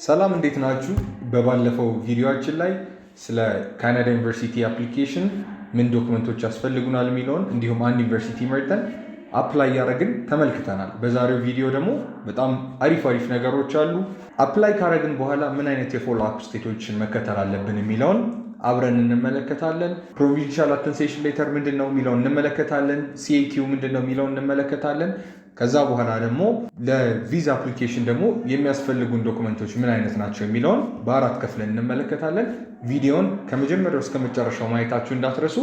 ሰላም እንዴት ናችሁ? በባለፈው ቪዲዮአችን ላይ ስለ ካናዳ ዩኒቨርሲቲ አፕሊኬሽን ምን ዶክመንቶች ያስፈልጉናል የሚለውን እንዲሁም አንድ ዩኒቨርሲቲ መርጠን አፕላይ ያደረግን ተመልክተናል። በዛሬው ቪዲዮ ደግሞ በጣም አሪፍ ነገሮች አሉ። አፕላይ ካደረግን በኋላ ምን አይነት የፎሎ አፕ ስቴቶችን መከተል አለብን የሚለውን አብረን እንመለከታለን። ፕሮቪንሻል አተንሴሽን ሌተር ምንድነው የሚለውን እንመለከታለን። ሲኤኪው ምንድነው የሚለውን እንመለከታለን። ከዛ በኋላ ደግሞ ለቪዛ አፕሊኬሽን ደግሞ የሚያስፈልጉን ዶክመንቶች ምን አይነት ናቸው የሚለውን በአራት ከፍለን እንመለከታለን። ቪዲዮን ከመጀመሪያው እስከ መጨረሻው ማየታችሁ እንዳትረሱ።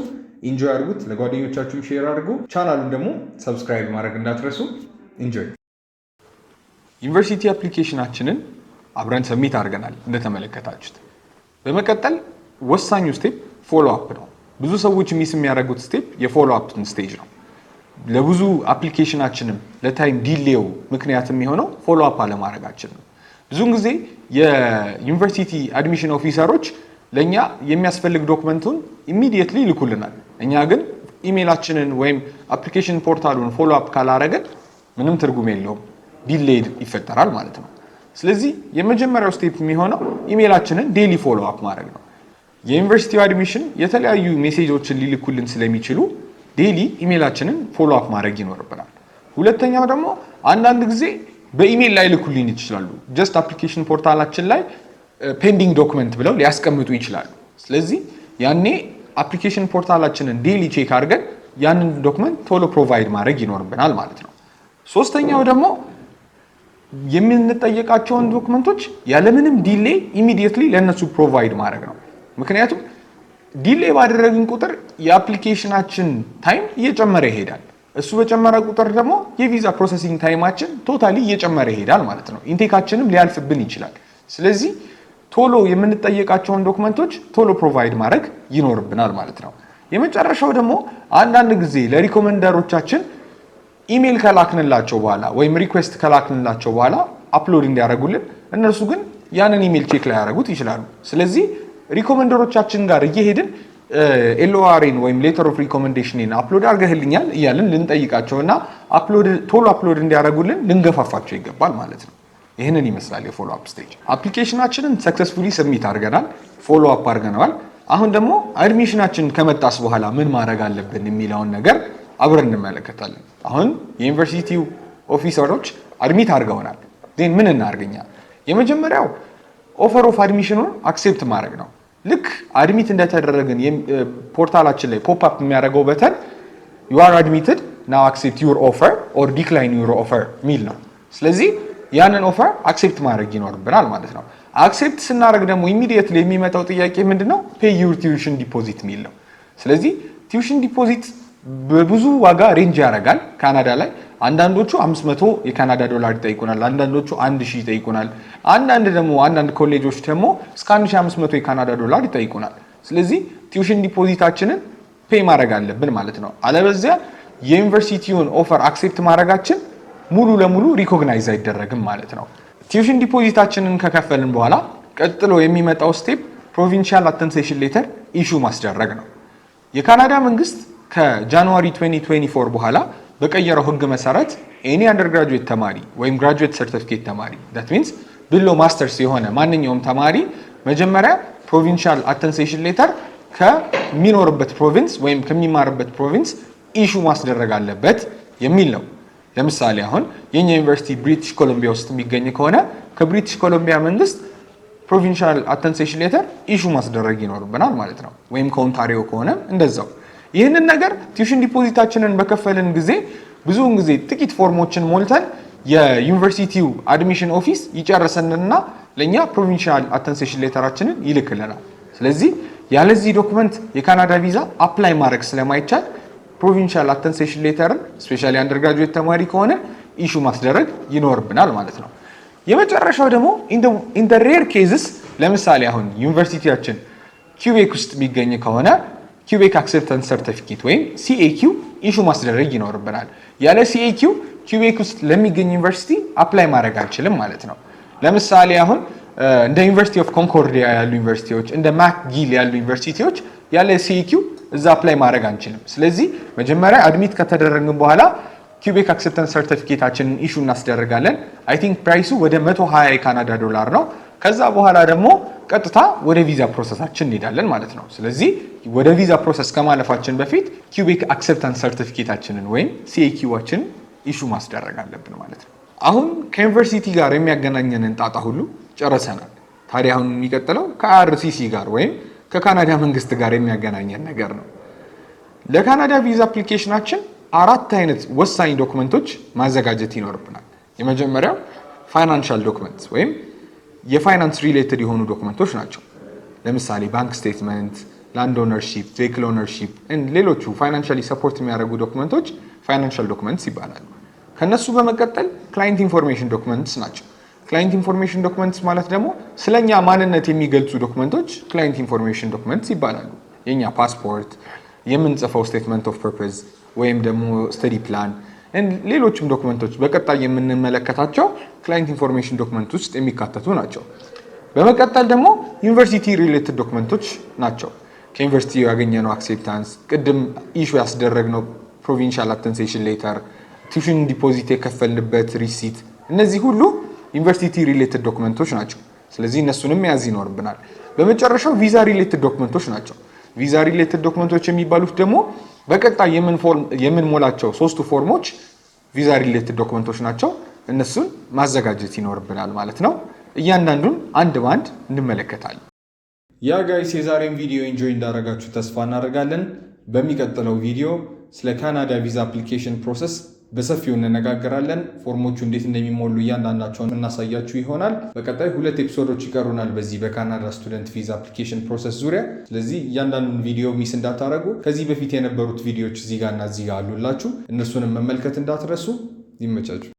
ኢንጆይ አድርጉት፣ ለጓደኞቻችሁም ሼር አድርጉ። ቻናሉን ደግሞ ሰብስክራይብ ማድረግ እንዳትረሱ። ኢንጆይ። ዩኒቨርሲቲ አፕሊኬሽናችንን አብረን ሰሚት አድርገናል እንደተመለከታችሁት። በመቀጠል ወሳኙ ስቴፕ ፎሎ አፕ ነው። ብዙ ሰዎች ሚስ የሚያደርጉት ስቴፕ የፎሎ አፕ ስቴጅ ነው። ለብዙ አፕሊኬሽናችንም ለታይም ዲሌው ምክንያት የሚሆነው ፎሎ አፕ አለማድረጋችን ነው። ብዙውን ጊዜ የዩኒቨርሲቲ አድሚሽን ኦፊሰሮች ለኛ የሚያስፈልግ ዶክመንቱን ኢሚዲየትሊ ይልኩልናል። እኛ ግን ኢሜይላችንን ወይም አፕሊኬሽን ፖርታሉን ፎሎ አፕ ካላረገን ምንም ትርጉም የለውም፣ ዲሌይ ይፈጠራል ማለት ነው። ስለዚህ የመጀመሪያው ስቴፕ የሚሆነው ኢሜይላችንን ዴሊ ፎሎ አፕ ማድረግ ነው። የዩኒቨርሲቲው አድሚሽን የተለያዩ ሜሴጆችን ሊልኩልን ስለሚችሉ ዴሊ ኢሜይላችንን ፎሎ አፕ ማድረግ ይኖርብናል። ሁለተኛው ደግሞ አንዳንድ ጊዜ በኢሜይል ላይ ልኩልን ይችላሉ። ጀስት አፕሊኬሽን ፖርታላችን ላይ ፔንዲንግ ዶክመንት ብለው ሊያስቀምጡ ይችላሉ። ስለዚህ ያኔ አፕሊኬሽን ፖርታላችንን ዴሊ ቼክ አድርገን ያንን ዶክመንት ቶሎ ፕሮቫይድ ማድረግ ይኖርብናል ማለት ነው። ሶስተኛው ደግሞ የምንጠየቃቸውን ዶክመንቶች ያለምንም ዲሌይ ኢሚዲየትሊ ለእነሱ ፕሮቫይድ ማድረግ ነው። ምክንያቱም ዲሌይ ባደረግን ቁጥር የአፕሊኬሽናችን ታይም እየጨመረ ይሄዳል። እሱ በጨመረ ቁጥር ደግሞ የቪዛ ፕሮሰሲንግ ታይማችን ቶታሊ እየጨመረ ይሄዳል ማለት ነው። ኢንቴካችንም ሊያልፍብን ይችላል። ስለዚህ ቶሎ የምንጠየቃቸውን ዶክመንቶች ቶሎ ፕሮቫይድ ማድረግ ይኖርብናል ማለት ነው። የመጨረሻው ደግሞ አንዳንድ ጊዜ ለሪኮመንደሮቻችን ኢሜይል ከላክንላቸው በኋላ ወይም ሪኩዌስት ከላክንላቸው በኋላ አፕሎድ እንዲያደርጉልን፣ እነርሱ ግን ያንን ኢሜይል ቼክ ላይ ያደርጉት ይችላሉ። ስለዚህ ሪኮመንደሮቻችን ጋር እየሄድን ኤልኦአርን ወይም ሌተር ኦፍ ሪኮመንዴሽንን አፕሎድ አድርገህልኛል እያልን ልንጠይቃቸውና ቶሎ አፕሎድ እንዲያደርጉልን ልንገፋፋቸው ይገባል ማለት ነው። ይህንን ይመስላል የፎሎ አፕ ስቴጅ። አፕሊኬሽናችንን ሰክሰስፉሊ ሰብሚት አድርገናል፣ ፎሎ አፕ አድርገናል። አሁን ደግሞ አድሚሽናችን ከመጣስ በኋላ ምን ማድረግ አለብን የሚለውን ነገር አብረን እንመለከታለን። አሁን የዩኒቨርሲቲው ኦፊሰሮች አድሚት አድርገውናል። ዜን ምን እናርገኛ? የመጀመሪያው ኦፈር ኦፍ አድሚሽኑን አክሴፕት ማድረግ ነው። ልክ አድሚት እንደተደረግን ፖርታላችን ላይ ፖፕ አፕ የሚያደርገው በተን ዩ አር አድሚትድ ናው አክሴፕት ዩር ኦፈር ኦር ዲክላይን ዩር ኦፈር ሚል ነው። ስለዚህ ያንን ኦፈር አክሴፕት ማድረግ ይኖርብናል ማለት ነው። አክሴፕት ስናደርግ ደግሞ ኢሚዲየትሊ የሚመጣው ጥያቄ ምንድነው? ፔይ ዩር ቲዩሽን ዲፖዚት ሚል ነው። ስለዚህ ቲዩሽን ዲፖዚት በብዙ ዋጋ ሬንጅ ያደርጋል ካናዳ ላይ። አንዳንዶቹ 500 የካናዳ ዶላር ይጠይቁናል፣ አንዳንዶቹ 1000 ይጠይቁናል፣ አንዳንድ ኮሌጆች ደግሞ እስከ 1500 የካናዳ ዶላር ይጠይቁናል። ስለዚህ ቲዩሽን ዲፖዚታችንን ፔይ ማድረግ አለብን ማለት ነው። አለበለዚያ የዩኒቨርሲቲውን ኦፈር አክሴፕት ማድረጋችን ሙሉ ለሙሉ ሪኮግናይዝ አይደረግም ማለት ነው። ቲዩሽን ዲፖዚታችንን ከከፈልን በኋላ ቀጥሎ የሚመጣው ስቴፕ ፕሮቪንሻል አተንሴሽን ሌተር ኢሹ ማስደረግ ነው። የካናዳ መንግስት ከጃንዋሪ 2024 በኋላ በቀየረው ህግ መሰረት ኤኒ አንደርግራጁዌት ተማሪ ወይም ግራጁዌት ሰርቲፊኬት ተማሪ that means ብሎ ማስተርስ የሆነ ማንኛውም ተማሪ መጀመሪያ ፕሮቪንሻል አተንሴሽን ሌተር ከሚኖርበት ፕሮቪንስ ወይም ከሚማርበት ፕሮቪንስ ኢሹ ማስደረግ አለበት የሚል ነው። ለምሳሌ አሁን የኛ ዩኒቨርሲቲ ብሪቲሽ ኮሎምቢያ ውስጥ የሚገኝ ከሆነ ከብሪቲሽ ኮሎምቢያ መንግስት ፕሮቪንሻል አተንሴሽን ሌተር ኢሹ ማስደረግ ይኖርብናል ማለት ነው። ወይም ከኦንታሪዮ ከሆነ እንደዛው። ይህንን ነገር ቲዩሽን ዲፖዚታችንን በከፈልን ጊዜ ብዙውን ጊዜ ጥቂት ፎርሞችን ሞልተን የዩኒቨርሲቲው አድሚሽን ኦፊስ ይጨርሰንና ለኛ ፕሮቪንሻል አተንሴሽን ሌተራችንን ይልክልናል። ስለዚህ ያለዚህ ዶክመንት የካናዳ ቪዛ አፕላይ ማድረግ ስለማይቻል ፕሮቪንሻል አተንሴሽን ሌተርን ስፔሻሊ አንደርግራጁዌት ተማሪ ከሆነ ኢሹ ማስደረግ ይኖርብናል ማለት ነው። የመጨረሻው ደግሞ ኢን ዘ ሬር ኬዝስ ለምሳሌ አሁን ዩኒቨርሲቲያችን ኪውቤክ ውስጥ የሚገኝ ከሆነ ኪውቤክ አክሴፕታንስ ሰርቲፊኬት ወይም ሲኤኪው ኢሹ ማስደረግ ይኖርብናል። ያለ ሲኤኪው ኪውቤክ ውስጥ ለሚገኝ ዩኒቨርሲቲ አፕላይ ማድረግ አንችልም ማለት ነው። ለምሳሌ አሁን እንደ ዩኒቨርሲቲ ኦፍ ኮንኮርዲያ ያሉ ዩኒቨርሲቲዎች፣ እንደ ማክጊል ያሉ ዩኒቨርሲቲዎች ያለ ሲኤኪው እዛ አፕላይ ማድረግ አንችልም። ስለዚህ መጀመሪያ አድሚት ከተደረግን በኋላ ኪውቤክ አክሴፕታንስ ሰርቲፊኬታችንን ኢሹ እናስደርጋለን። አይ ቲንክ ፕራይሱ ወደ 120 የካናዳ ዶላር ነው። ከዛ በኋላ ደግሞ ቀጥታ ወደ ቪዛ ፕሮሰሳችን እንሄዳለን ማለት ነው። ስለዚህ ወደ ቪዛ ፕሮሰስ ከማለፋችን በፊት ኪውቤክ አክሰፕታንስ ሰርቲፊኬታችንን ወይም ሲኤኪዋችንን ኢሹ ማስደረግ አለብን ማለት ነው። አሁን ከዩኒቨርሲቲ ጋር የሚያገናኘንን ጣጣ ሁሉ ጨርሰናል። ታዲያ አሁን የሚቀጥለው ከአርሲሲ ጋር ወይም ከካናዳ መንግስት ጋር የሚያገናኘን ነገር ነው። ለካናዳ ቪዛ አፕሊኬሽናችን 4 አይነት ወሳኝ ዶክመንቶች ማዘጋጀት ይኖርብናል። የመጀመሪያው ፋይናንሻል ዶክመንትስ ወይም የፋይናንስ ሪሌትድ የሆኑ ዶክመንቶች ናቸው። ለምሳሌ ባንክ ስቴትመንት፣ ላንድ ኦነርሺፕ፣ ቬሂክል ኦነርሺፕ እና ሌሎቹ ፋይናንሻሊ ሰፖርት የሚያደርጉ ዶክመንቶች ፋይናንሻል ዶክመንትስ ይባላሉ። ከነሱ በመቀጠል ክላይንት ኢንፎርሜሽን ዶክመንትስ ናቸው። ክላይንት ኢንፎርሜሽን ዶክመንትስ ማለት ደግሞ ስለኛ ማንነት የሚገልጹ ዶክመንቶች ክላይንት ኢንፎርሜሽን ዶክመንትስ ይባላሉ። የኛ ፓስፖርት፣ የምንጽፈው ስቴትመንት ኦፍ ፐርፐዝ ወይም ደግሞ ስተዲ ፕላን፣ ሌሎችም ዶክመንቶች በቀጣይ የምንመለከታቸው ክላይንት ኢንፎርሜሽን ዶክመንት ውስጥ የሚካተቱ ናቸው። በመቀጠል ደግሞ ዩኒቨርሲቲ ሪሌትድ ዶክመንቶች ናቸው። ከዩኒቨርሲቲ ያገኘነው አክሴፕታንስ፣ ቅድም ኢሹ ያስደረግነው ፕሮቪንሻል አተንሴሽን ሌተር፣ ቲዩሽን ዲፖዚት የከፈልንበት ሪሲት፣ እነዚህ ሁሉ ዩኒቨርሲቲ ሪሌትድ ዶክመንቶች ናቸው። ስለዚህ እነሱንም መያዝ ይኖርብናል። በመጨረሻው ቪዛ ሪሌትድ ዶክመንቶች ናቸው። ቪዛ ሪሌትድ ዶክመንቶች የሚባሉት ደግሞ በቀጣይ የምንሞላቸው 3ቱ ፎርሞች ቪዛ ሪሌትድ ዶክመንቶች ናቸው። እነሱን ማዘጋጀት ይኖርብናል ማለት ነው። እያንዳንዱን አንድ ባንድ እንመለከታለን። ያ ጋይስ የዛሬን ቪዲዮ ኢንጆይ እንዳደረጋችሁ ተስፋ እናደርጋለን። በሚቀጥለው ቪዲዮ ስለ ካናዳ ቪዛ አፕሊኬሽን ፕሮሰስ በሰፊው እንነጋገራለን። ፎርሞቹ እንዴት እንደሚሞሉ እያንዳንዳቸውን እናሳያችሁ ይሆናል። በቀጣይ 2 ኤፒሶዶች ይቀሩናል በዚህ በካናዳ ስቱደንት ቪዛ አፕሊኬሽን ፕሮሰስ ዙሪያ። ስለዚህ እያንዳንዱን ቪዲዮ ሚስ እንዳታረጉ። ከዚህ በፊት የነበሩት ቪዲዮዎች እዚህ ጋር እና እዚህ ጋር አሉላችሁ። እነሱንም መመልከት እንዳትረሱ። ይመቻችሁ።